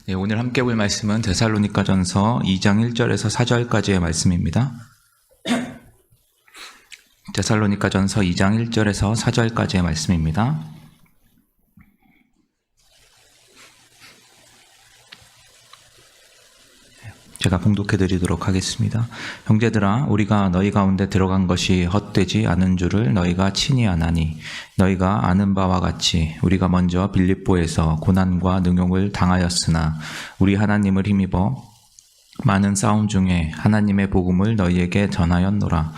네, 오늘 함께 볼 말씀은 데살로니가전서 2장 1절에서 4절까지의 말씀입니다. 데살로니가전서 2장 1절에서 4절까지의 말씀입니다. 제가 봉독해 드리도록 하겠습니다. 형제들아, 우리가 너희 가운데 들어간 것이 헛되지 않은 줄을 너희가 친히 아나니, 너희가 아는 바와 같이 우리가 먼저 빌립보에서 고난과 능욕을 당하였으나 우리 하나님을 힘입어 많은 싸움 중에 하나님의 복음을 너희에게 전하였노라.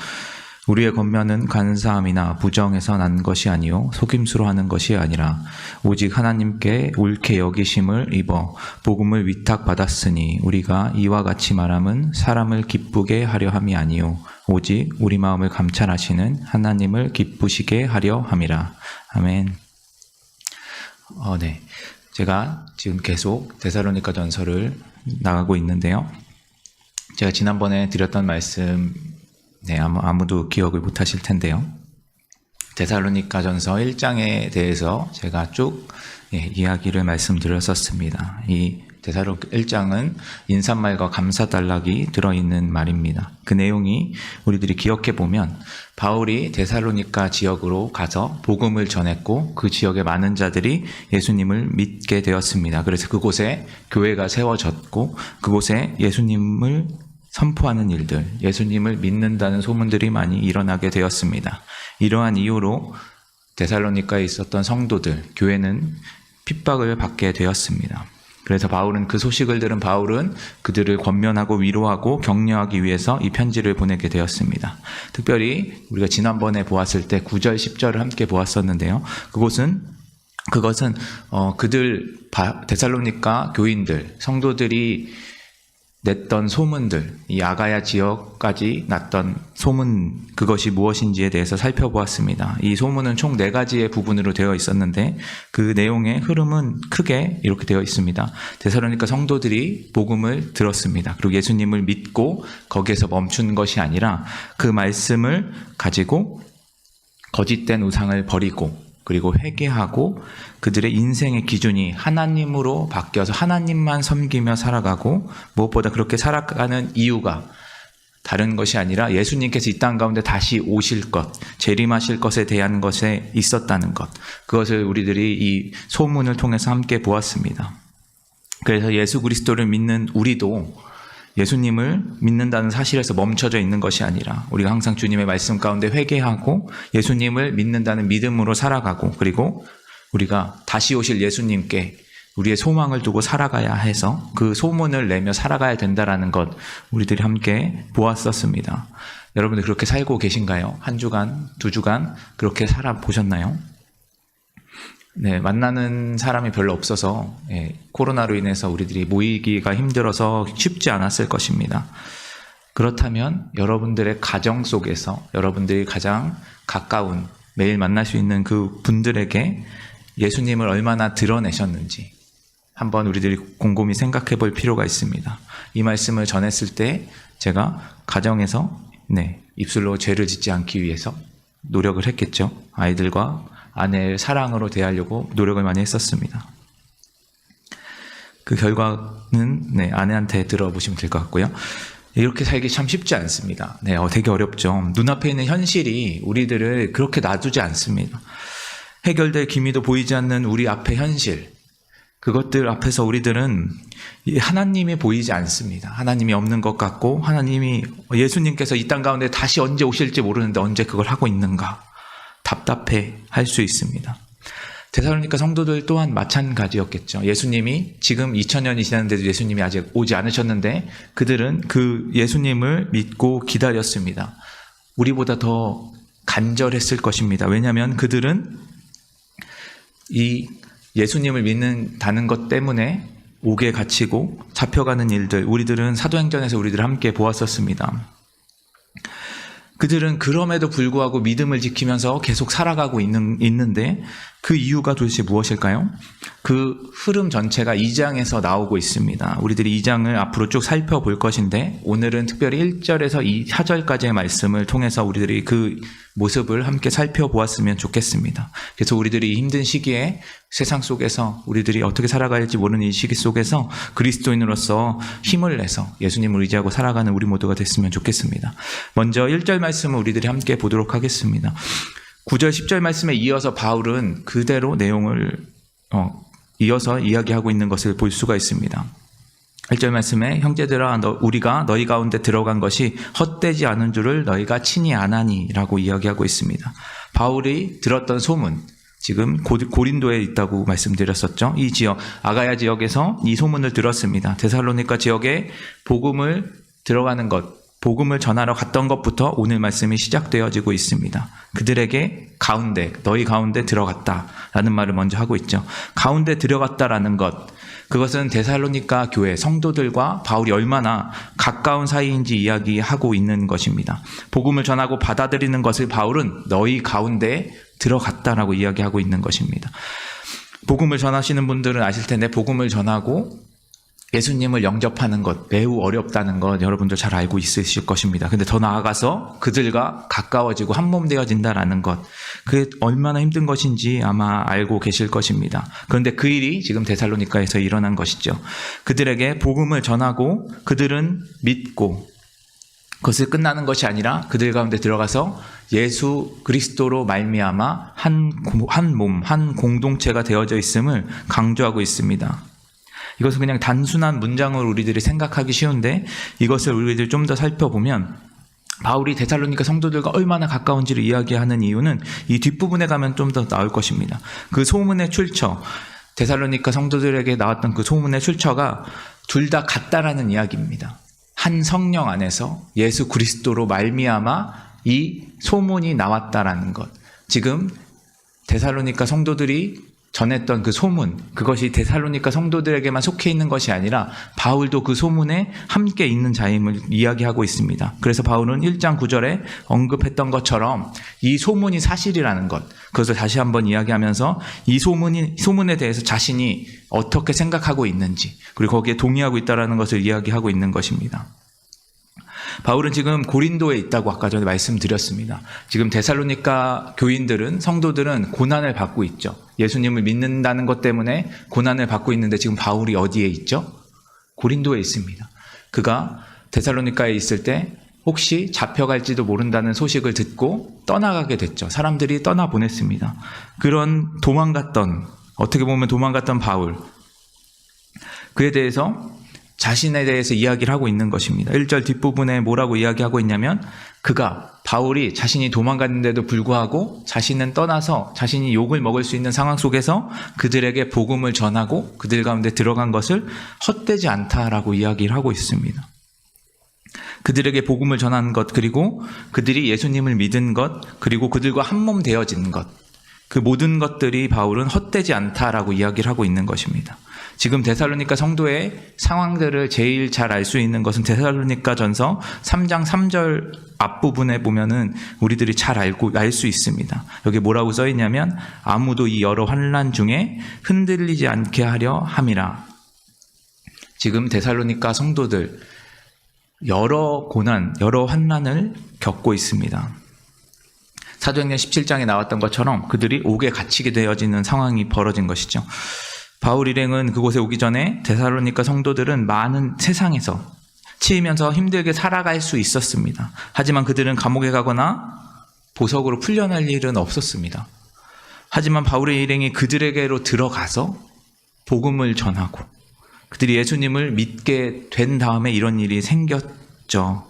우리의 권면은 간사함이나 부정에서 난 것이 아니요 속임수로 하는 것이 아니라 오직 하나님께 옳게 여기심을 입어 복음을 위탁받았으니 우리가 이와 같이 말함은 사람을 기쁘게 하려 함이 아니요 오직 우리 마음을 감찰하시는 하나님을 기쁘시게 하려 함이라. 아멘. 네, 제가 지금 계속 데살로니가전서를 나가고 있는데요. 제가 지난번에 드렸던 말씀 아무도 기억을 못 하실 텐데요. 데살로니가전서 1장에 대해서 제가 쭉 이야기를 말씀드렸었습니다. 이 데살로니가 1장은 인사말과 감사단락이 들어있는 말입니다. 그 내용이 우리들이 기억해 보면 바울이 데살로니가 지역으로 가서 복음을 전했고 그 지역의 많은 자들이 예수님을 믿게 되었습니다. 그래서 그곳에 교회가 세워졌고 그곳에 예수님을 선포하는 일들, 예수님을 믿는다는 소문들이 많이 일어나게 되었습니다. 이러한 이유로 데살로니가에 있었던 성도들, 교회는 핍박을 받게 되었습니다. 그래서 바울은 그 소식을 들은 바울은 그들을 권면하고 위로하고 격려하기 위해서 이 편지를 보내게 되었습니다. 특별히 우리가 지난번에 보았을 때 9절, 10절을 함께 보았었는데요. 그것은 그들 데살로니가 교인들, 성도들이 냈던 소문들, 이 아가야 지역까지 났던 소문, 그것이 무엇인지에 대해서 살펴보았습니다. 이 소문은 총 4가지의 부분으로 되어 있었는데 그 내용의 흐름은 크게 이렇게 되어 있습니다. 데살로니가 성도들이 복음을 들었습니다. 그리고 예수님을 믿고 거기에서 멈춘 것이 아니라 그 말씀을 가지고 거짓된 우상을 버리고 그리고 회개하고 그들의 인생의 기준이 하나님으로 바뀌어서 하나님만 섬기며 살아가고 무엇보다 그렇게 살아가는 이유가 다른 것이 아니라 예수님께서 이 땅 가운데 다시 오실 것, 재림하실 것에 대한 것에 있었다는 것, 그것을 우리들이 이 소문을 통해서 함께 보았습니다. 그래서 예수 그리스도를 믿는 우리도 예수님을 믿는다는 사실에서 멈춰져 있는 것이 아니라 우리가 항상 주님의 말씀 가운데 회개하고 예수님을 믿는다는 믿음으로 살아가고 그리고 우리가 다시 오실 예수님께 우리의 소망을 두고 살아가야 해서 그 소문을 내며 살아가야 된다는 것 우리들이 함께 보았었습니다. 여러분들 그렇게 살고 계신가요? 한 주간, 2주간 그렇게 살아보셨나요? 네, 만나는 사람이 별로 없어서 코로나로 인해서 우리들이 모이기가 힘들어서 쉽지 않았을 것입니다. 그렇다면 여러분들의 가정 속에서 여러분들이 가장 가까운 매일 만날 수 있는 그 분들에게 예수님을 얼마나 드러내셨는지 한번 우리들이 곰곰이 생각해 볼 필요가 있습니다. 이 말씀을 전했을 때 제가 가정에서 입술로 죄를 짓지 않기 위해서 노력을 했겠죠. 아이들과 아내의 사랑으로 대하려고 노력을 많이 했었습니다. 그 결과는 아내한테 들어보시면 될 것 같고요. 이렇게 살기 참 쉽지 않습니다. 되게 어렵죠. 눈앞에 있는 현실이 우리들을 그렇게 놔두지 않습니다. 해결될 기미도 보이지 않는 우리 앞의 현실, 그것들 앞에서 우리들은 하나님이 보이지 않습니다. 하나님이 없는 것 같고 예수님께서 이 땅 가운데 다시 언제 오실지 모르는데 언제 그걸 하고 있는가 답답해 할 수 있습니다. 데살로니가 성도들 또한 마찬가지였겠죠. 예수님이 지금 2000년이 지났는데도 예수님이 아직 오지 않으셨는데 그들은 그 예수님을 믿고 기다렸습니다. 우리보다 더 간절했을 것입니다. 왜냐하면 그들은 이 예수님을 믿는다는 것 때문에 옥에 갇히고 잡혀가는 일들, 우리들은 사도행전에서 우리들 함께 보았었습니다. 그들은 그럼에도 불구하고 믿음을 지키면서 계속 살아가고 있는데 그 이유가 도대체 무엇일까요? 그 흐름 전체가 2장에서 나오고 있습니다. 우리들이 2장을 앞으로 쭉 살펴볼 것인데 오늘은 특별히 1절에서 4절까지의 말씀을 통해서 우리들이 그 모습을 함께 살펴보았으면 좋겠습니다. 그래서 우리들이 힘든 시기에 세상 속에서 우리들이 어떻게 살아가야 할지 모르는 이 시기 속에서 그리스도인으로서 힘을 내서 예수님을 의지하고 살아가는 우리 모두가 됐으면 좋겠습니다. 먼저 1절 말씀을 우리들이 함께 보도록 하겠습니다. 9절 10절 말씀에 이어서 바울은 그대로 내용을 이어서 이야기하고 있는 것을 볼 수가 있습니다. 1절 말씀에 형제들아 우리가 너희 가운데 들어간 것이 헛되지 않은 줄을 너희가 친히 아나니 라고 이야기하고 있습니다. 바울이 들었던 소문, 지금 고린도에 있다고 말씀드렸었죠. 이 지역 아가야 지역에서 이 소문을 들었습니다. 데살로니가 지역에 복음을 들어가는 것, 복음을 전하러 갔던 것부터 오늘 말씀이 시작되어지고 있습니다. 그들에게 너희 가운데 들어갔다라는 말을 먼저 하고 있죠. 가운데 들어갔다라는 것, 그것은 데살로니가 교회 성도들과 바울이 얼마나 가까운 사이인지 이야기하고 있는 것입니다. 복음을 전하고 받아들이는 것을 바울은 너희 가운데 들어갔다라고 이야기하고 있는 것입니다. 복음을 전하시는 분들은 아실 텐데 복음을 전하고 예수님을 영접하는 것 매우 어렵다는 것 여러분들 잘 알고 있으실 것입니다. 근데 더 나아가서 그들과 가까워지고 한몸 되어진다라는 것, 그게 얼마나 힘든 것인지 아마 알고 계실 것입니다. 그런데 그 일이 지금 데살로니가에서 일어난 것이죠. 그들에게 복음을 전하고 그들은 믿고 그것을 끝나는 것이 아니라 그들 가운데 들어가서 예수 그리스도로 말미암아 한 몸, 한 공동체가 되어져 있음을 강조하고 있습니다. 이것은 그냥 단순한 문장으로 우리들이 생각하기 쉬운데 이것을 우리들이 좀 더 살펴보면 바울이 데살로니가 성도들과 얼마나 가까운지를 이야기하는 이유는 이 뒷부분에 가면 좀 더 나올 것입니다. 그 소문의 출처, 데살로니가 성도들에게 나왔던 그 소문의 출처가 둘 다 같다라는 이야기입니다. 한 성령 안에서 예수 그리스도로 말미암아 이 소문이 나왔다라는 것. 지금 데살로니가 성도들이 전했던 그 소문, 그것이 데살로니가 성도들에게만 속해 있는 것이 아니라 바울도 그 소문에 함께 있는 자임을 이야기하고 있습니다. 그래서 바울은 1장 9절에 언급했던 것처럼 이 소문이 사실이라는 것, 그것을 다시 한번 이야기하면서 이 소문에 대해서 자신이 어떻게 생각하고 있는지, 그리고 거기에 동의하고 있다는 것을 이야기하고 있는 것입니다. 바울은 지금 고린도에 있다고 아까 전에 말씀드렸습니다. 지금 데살로니가 교인들은, 성도들은 고난을 받고 있죠. 예수님을 믿는다는 것 때문에 고난을 받고 있는데 지금 바울이 어디에 있죠? 고린도에 있습니다. 그가 데살로니가에 있을 때 혹시 잡혀갈지도 모른다는 소식을 듣고 떠나가게 됐죠. 사람들이 떠나보냈습니다. 그런 어떻게 보면 도망갔던 바울, 그에 대해서 자신에 대해서 이야기를 하고 있는 것입니다. 1절 뒷부분에 뭐라고 이야기하고 있냐면 바울이 자신이 도망갔는데도 불구하고 자신은 떠나서 자신이 욕을 먹을 수 있는 상황 속에서 그들에게 복음을 전하고 그들 가운데 들어간 것을 헛되지 않다라고 이야기를 하고 있습니다. 그들에게 복음을 전한 것, 그리고 그들이 예수님을 믿은 것, 그리고 그들과 한몸 되어진 것, 그 모든 것들이 바울은 헛되지 않다라고 이야기를 하고 있는 것입니다. 지금 데살로니가 성도의 상황들을 제일 잘 알 수 있는 것은 데살로니가 전서 3장 3절 앞부분에 보면은 우리들이 잘 알 수 있습니다. 여기 뭐라고 써 있냐면 아무도 이 여러 환난 중에 흔들리지 않게 하려 함이라. 지금 데살로니가 성도들 여러 고난, 여러 환난을 겪고 있습니다. 사도행전 17장에 나왔던 것처럼 그들이 옥에 갇히게 되어지는 상황이 벌어진 것이죠. 바울 일행은 그곳에 오기 전에 데살로니가 성도들은 많은 세상에서 치이면서 힘들게 살아갈 수 있었습니다. 하지만 그들은 감옥에 가거나 보석으로 풀려날 일은 없었습니다. 하지만 바울의 일행이 그들에게로 들어가서 복음을 전하고 그들이 예수님을 믿게 된 다음에 이런 일이 생겼죠.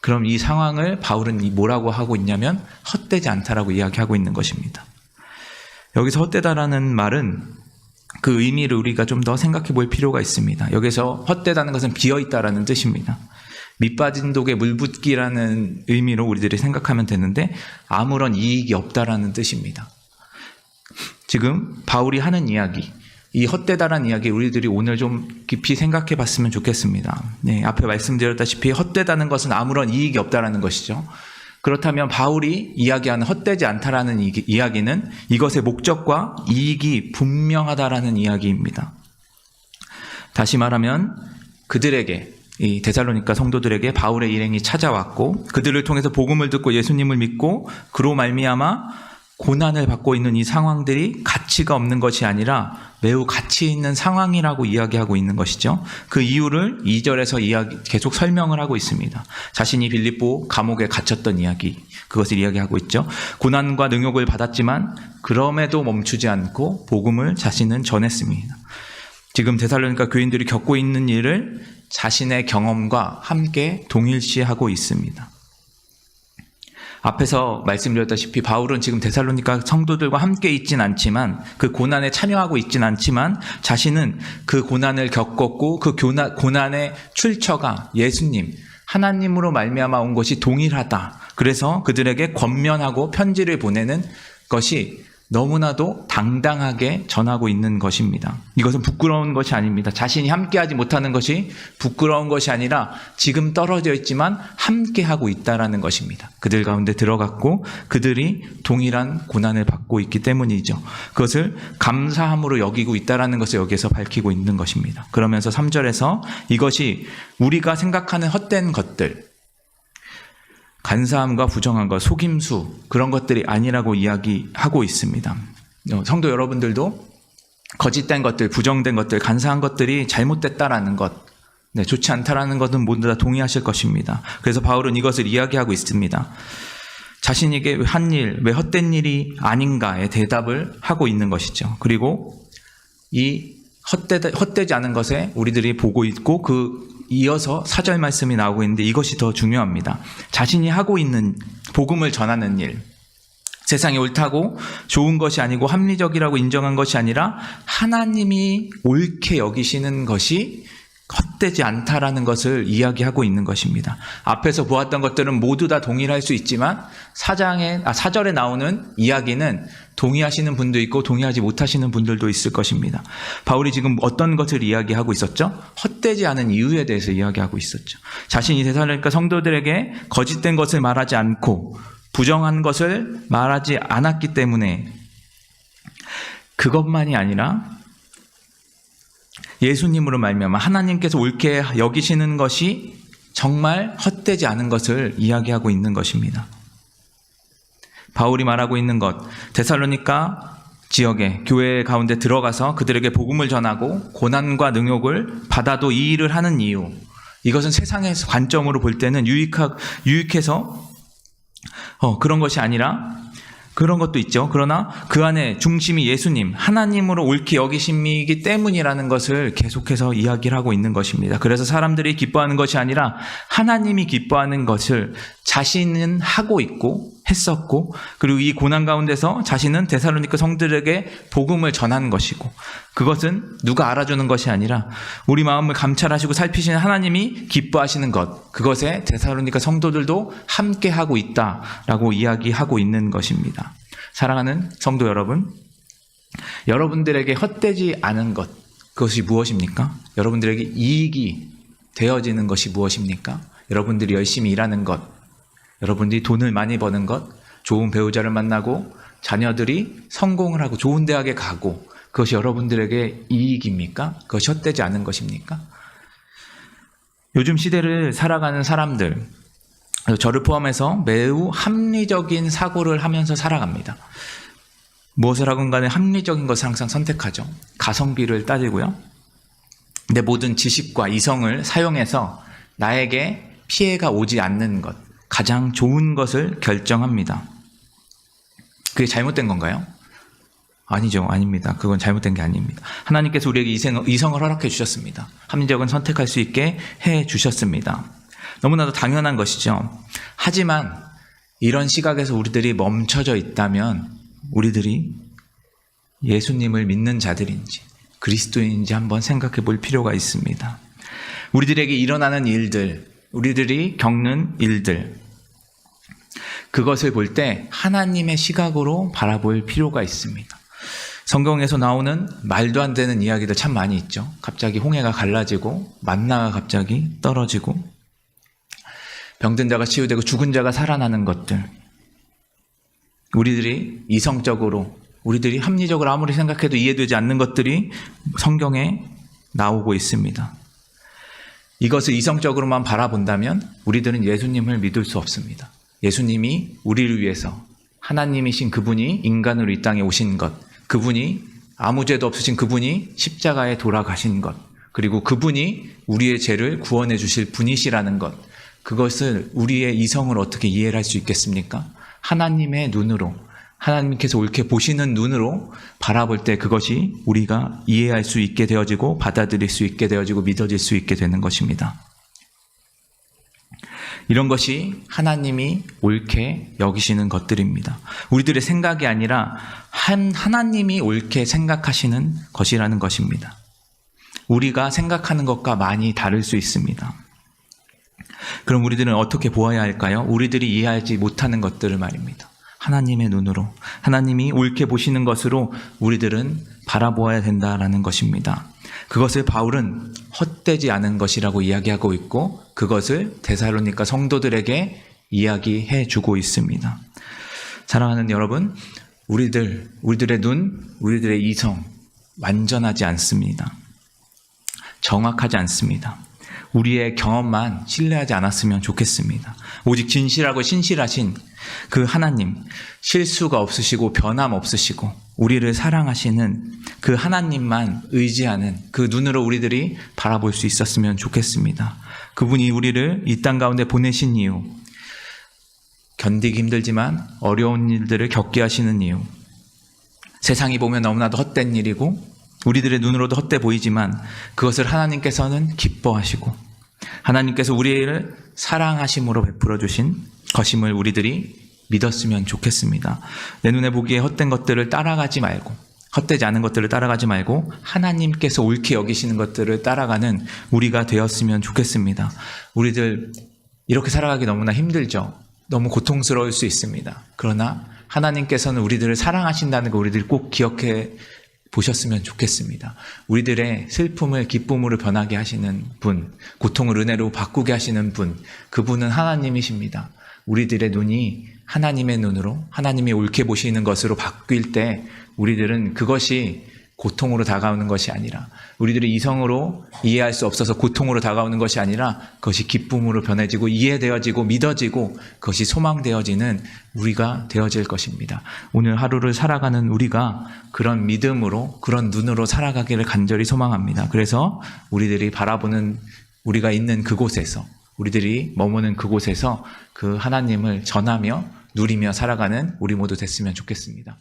그럼 이 상황을 바울은 뭐라고 하고 있냐면 헛되지 않다라고 이야기하고 있는 것입니다. 여기서 헛되다라는 말은 그 의미를 우리가 좀 더 생각해 볼 필요가 있습니다. 여기서 헛되다는 것은 비어있다라는 뜻입니다. 밑빠진 독에 물 붓기라는 의미로 우리들이 생각하면 되는데 아무런 이익이 없다라는 뜻입니다. 지금 바울이 하는 이야기, 이 헛되다라는 이야기 우리들이 오늘 좀 깊이 생각해 봤으면 좋겠습니다. 네, 앞에 말씀드렸다시피 헛되다는 것은 아무런 이익이 없다라는 것이죠. 그렇다면 바울이 이야기하는 헛되지 않다라는 이야기는 이것의 목적과 이익이 분명하다라는 이야기입니다. 다시 말하면 그들에게, 이 데살로니가 성도들에게 바울의 일행이 찾아왔고 그들을 통해서 복음을 듣고 예수님을 믿고 그로 말미암아 고난을 받고 있는 이 상황들이 가치가 없는 것이 아니라 매우 가치 있는 상황이라고 이야기하고 있는 것이죠. 그 이유를 2절에서 계속 설명을 하고 있습니다. 자신이 빌립보 감옥에 갇혔던 이야기, 그것을 이야기하고 있죠. 고난과 능욕을 받았지만 그럼에도 멈추지 않고 복음을 자신은 전했습니다. 지금 데살로니가 교인들이 겪고 있는 일을 자신의 경험과 함께 동일시하고 있습니다. 앞에서 말씀드렸다시피 바울은 지금 데살로니가 성도들과 함께 있진 않지만, 그 고난에 참여하고 있진 않지만 자신은 그 고난을 겪었고 그 고난의 출처가 예수님, 하나님으로 말미암아 온 것이 동일하다. 그래서 그들에게 권면하고 편지를 보내는 것이 너무나도 당당하게 전하고 있는 것입니다. 이것은 부끄러운 것이 아닙니다. 자신이 함께하지 못하는 것이 부끄러운 것이 아니라 지금 떨어져 있지만 함께하고 있다는 것입니다. 그들 가운데 들어갔고 그들이 동일한 고난을 받고 있기 때문이죠. 그것을 감사함으로 여기고 있다는 것을 여기에서 밝히고 있는 것입니다. 그러면서 3절에서 이것이 우리가 생각하는 헛된 것들, 간사함과 부정한 것, 속임수, 그런 것들이 아니라고 이야기하고 있습니다. 성도 여러분들도 거짓된 것들, 부정된 것들, 간사한 것들이 잘못됐다라는 것, 좋지 않다라는 것은 모두 다 동의하실 것입니다. 그래서 바울은 이것을 이야기하고 있습니다. 자신에게 한 일, 왜 헛된 일이 아닌가에 대답을 하고 있는 것이죠. 그리고 이 헛되지 않은 것에 우리들이 보고 있고 이어서 4절 말씀이 나오고 있는데 이것이 더 중요합니다. 자신이 하고 있는 복음을 전하는 일, 세상이 옳다고 좋은 것이 아니고 합리적이라고 인정한 것이 아니라 하나님이 옳게 여기시는 것이 헛되지 않다라는 것을 이야기하고 있는 것입니다. 앞에서 보았던 것들은 모두 다 동일할 수 있지만 4절에 나오는 이야기는 동의하시는 분도 있고 동의하지 못하시는 분들도 있을 것입니다. 바울이 지금 어떤 것을 이야기하고 있었죠? 헛되지 않은 이유에 대해서 이야기하고 있었죠. 자신이 데살로니가 성도들에게 거짓된 것을 말하지 않고 부정한 것을 말하지 않았기 때문에, 그것만이 아니라 예수님으로 말미암아 하나님께서 옳게 여기시는 것이 정말 헛되지 않은 것을 이야기하고 있는 것입니다. 바울이 말하고 있는 것, 데살로니가 지역에 교회 가운데 들어가서 그들에게 복음을 전하고 고난과 능욕을 받아도 이 일을 하는 이유, 이것은 세상의 관점으로 볼 때는 유익해서 그런 것이 아니라, 그런 것도 있죠. 그러나 그 안에 중심이 예수님, 하나님으로 옳게 여기심이기 때문이라는 것을 계속해서 이야기를 하고 있는 것입니다. 그래서 사람들이 기뻐하는 것이 아니라 하나님이 기뻐하는 것을 자신은 하고 있고 했었고, 그리고 이 고난 가운데서 자신은 데살로니가 성들에게 복음을 전하는 것이고, 그것은 누가 알아주는 것이 아니라 우리 마음을 감찰하시고 살피시는 하나님이 기뻐하시는 것, 그것에 데살로니가 성도들도 함께 하고 있다라고 이야기하고 있는 것입니다. 사랑하는 성도 여러분, 여러분들에게 헛되지 않은 것, 그것이 무엇입니까? 여러분들에게 이익이 되어지는 것이 무엇입니까? 여러분들이 열심히 일하는 것, 여러분들이 돈을 많이 버는 것, 좋은 배우자를 만나고 자녀들이 성공을 하고 좋은 대학에 가고, 그것이 여러분들에게 이익입니까? 그것이 헛되지 않은 것입니까? 요즘 시대를 살아가는 사람들, 저를 포함해서 매우 합리적인 사고를 하면서 살아갑니다. 무엇을 하건 간에 합리적인 것을 항상 선택하죠. 가성비를 따지고요. 내 모든 지식과 이성을 사용해서 나에게 피해가 오지 않는 것, 가장 좋은 것을 결정합니다. 그게 잘못된 건가요? 아니죠. 아닙니다. 그건 잘못된 게 아닙니다. 하나님께서 우리에게 이성을 허락해 주셨습니다. 합리적인 선택할 수 있게 해 주셨습니다. 너무나도 당연한 것이죠. 하지만 이런 시각에서 우리들이 멈춰져 있다면 우리들이 예수님을 믿는 자들인지 그리스도인인지 한번 생각해 볼 필요가 있습니다. 우리들에게 일어나는 일들, 우리들이 겪는 일들, 그것을 볼 때 하나님의 시각으로 바라볼 필요가 있습니다. 성경에서 나오는 말도 안 되는 이야기들 참 많이 있죠. 갑자기 홍해가 갈라지고 만나가 갑자기 떨어지고, 병든 자가 치유되고 죽은 자가 살아나는 것들, 우리들이 이성적으로, 우리들이 합리적으로 아무리 생각해도 이해되지 않는 것들이 성경에 나오고 있습니다. 이것을 이성적으로만 바라본다면 우리들은 예수님을 믿을 수 없습니다. 예수님이 우리를 위해서 하나님이신 그분이 인간으로 이 땅에 오신 것, 그분이 아무 죄도 없으신 그분이 십자가에 돌아가신 것, 그리고 그분이 우리의 죄를 구원해 주실 분이시라는 것, 그것을 우리의 이성을 어떻게 이해를 할 수 있겠습니까? 하나님의 눈으로, 하나님께서 옳게 보시는 눈으로 바라볼 때 그것이 우리가 이해할 수 있게 되어지고 받아들일 수 있게 되어지고 믿어질 수 있게 되는 것입니다. 이런 것이 하나님이 옳게 여기시는 것들입니다. 우리들의 생각이 아니라 하나님이 옳게 생각하시는 것이라는 것입니다. 우리가 생각하는 것과 많이 다를 수 있습니다. 그럼 우리들은 어떻게 보아야 할까요? 우리들이 이해하지 못하는 것들을 말입니다. 하나님의 눈으로, 하나님이 옳게 보시는 것으로 우리들은 바라보아야 된다라는 것입니다. 그것을 바울은 헛되지 않은 것이라고 이야기하고 있고 그것을 데살로니가 성도들에게 이야기해 주고 있습니다. 사랑하는 여러분, 우리들의 눈, 우리들의 이성 완전하지 않습니다. 정확하지 않습니다. 우리의 경험만 신뢰하지 않았으면 좋겠습니다. 오직 진실하고 신실하신 그 하나님, 실수가 없으시고 변함 없으시고 우리를 사랑하시는 그 하나님만 의지하는 그 눈으로 우리들이 바라볼 수 있었으면 좋겠습니다. 그분이 우리를 이 땅 가운데 보내신 이유, 견디기 힘들지만 어려운 일들을 겪게 하시는 이유, 세상이 보면 너무나도 헛된 일이고 우리들의 눈으로도 헛돼 보이지만 그것을 하나님께서는 기뻐하시고 하나님께서 우리를 사랑하심으로 베풀어 주신 것임을 우리들이 믿었으면 좋겠습니다. 내 눈에 보기에 헛된 것들을 따라가지 말고, 헛되지 않은 것들을 따라가지 말고 하나님께서 옳게 여기시는 것들을 따라가는 우리가 되었으면 좋겠습니다. 우리들 이렇게 살아가기 너무나 힘들죠. 너무 고통스러울 수 있습니다. 그러나 하나님께서는 우리들을 사랑하신다는 거 우리들이 꼭 기억해 보셨으면 좋겠습니다. 우리들의 슬픔을 기쁨으로 변하게 하시는 분, 고통을 은혜로 바꾸게 하시는 분, 그분은 하나님이십니다. 우리들의 눈이 하나님의 눈으로, 하나님이 옳게 보시는 것으로 바뀔 때 우리들은 그것이 고통으로 다가오는 것이 아니라, 우리들이 이성으로 이해할 수 없어서 고통으로 다가오는 것이 아니라 그것이 기쁨으로 변해지고 이해되어지고 믿어지고 그것이 소망되어지는 우리가 되어질 것입니다. 오늘 하루를 살아가는 우리가 그런 믿음으로, 그런 눈으로 살아가기를 간절히 소망합니다. 그래서 우리들이 바라보는, 우리가 있는 그곳에서, 우리들이 머무는 그곳에서 그 하나님을 전하며 누리며 살아가는 우리 모두 됐으면 좋겠습니다.